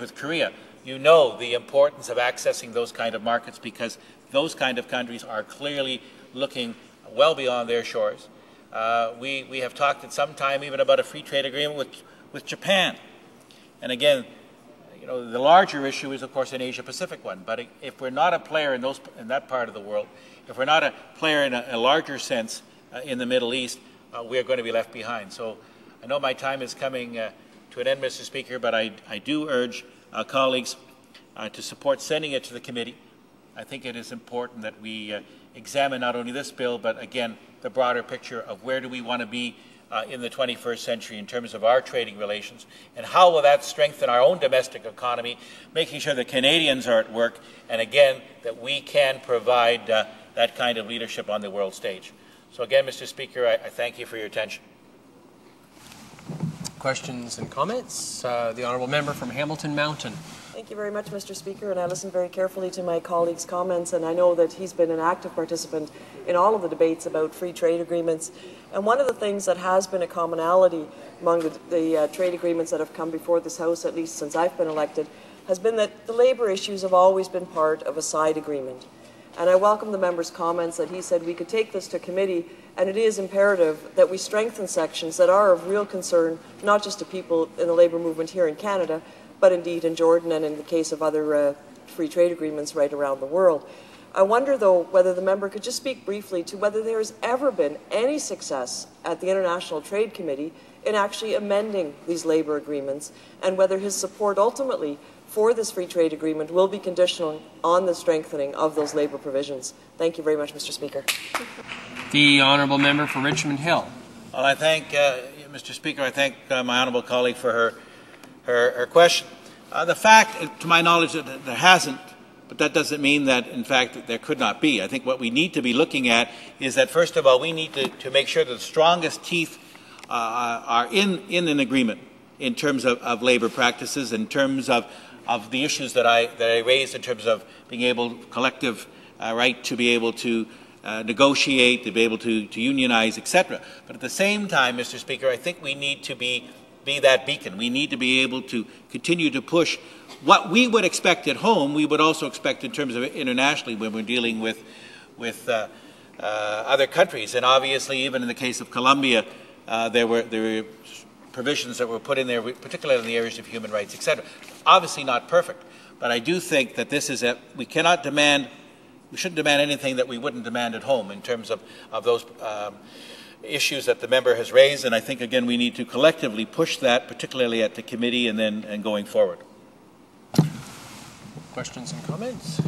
with Korea, you know the importance of accessing those kind of markets, because those kind of countries are clearly looking well beyond their shores. We have talked at some time even about a free trade agreement with Japan. And again, you know, the larger issue is, of course, an Asia-Pacific one. But if we're not a player in that part of the world, if we're not a player in a larger sense in the Middle East, we are going to be left behind. So I know my time is coming to an end, Mr. Speaker, but I do urge colleagues to support sending it to the committee. I think it is important that we examine not only this bill, but again, the broader picture of where do we want to be in the 21st century in terms of our trading relations, and how will that strengthen our own domestic economy, making sure that Canadians are at work, and again, that we can provide that kind of leadership on the world stage. So again, Mr. Speaker, I thank you for your attention. Questions and comments? The Honourable Member from Hamilton Mountain. Thank you very much, Mr. Speaker, and I listened very carefully to my colleague's comments, and I know that he's been an active participant in all of the debates about free trade agreements. And one of the things that has been a commonality among the trade agreements that have come before this House, at least since I've been elected, has been that the labour issues have always been part of a side agreement. And I welcome the member's comments that he said we could take this to committee, and it is imperative that we strengthen sections that are of real concern, not just to people in the labour movement here in Canada, but indeed in Jordan and in the case of other free trade agreements right around the world. I wonder, though, whether the member could just speak briefly to whether there has ever been any success at the International Trade Committee in actually amending these labour agreements, and whether his support ultimately for this free trade agreement will be conditional on the strengthening of those labour provisions. Thank you very much, Mr. Speaker. The Honourable Member for Richmond Hill. Well, I thank, Mr. Speaker, I thank my honourable colleague for her question. The fact, to my knowledge, that there hasn't, but that doesn't mean that, in fact, that there could not be. I think what we need to be looking at is that, first of all, we need to make sure that the strongest teeth are in an agreement in terms of labour practices, in terms of the issues that I raised in terms of being able, collective right to be able to negotiate, to be able to unionize, etc. But at the same time, Mr. Speaker, I think we need to be that beacon. We need to be able to continue to push what we would expect at home, we would also expect in terms of internationally when we're dealing with other countries. And obviously, even in the case of Colombia, there were provisions that were put in there, particularly in the areas of human rights, etc. Obviously not perfect, but I do think that this is we cannot demand, we shouldn't demand anything that we wouldn't demand at home in terms of those issues that the member has raised, and I think again we need to collectively push that, particularly at the committee and going forward. Questions and comments?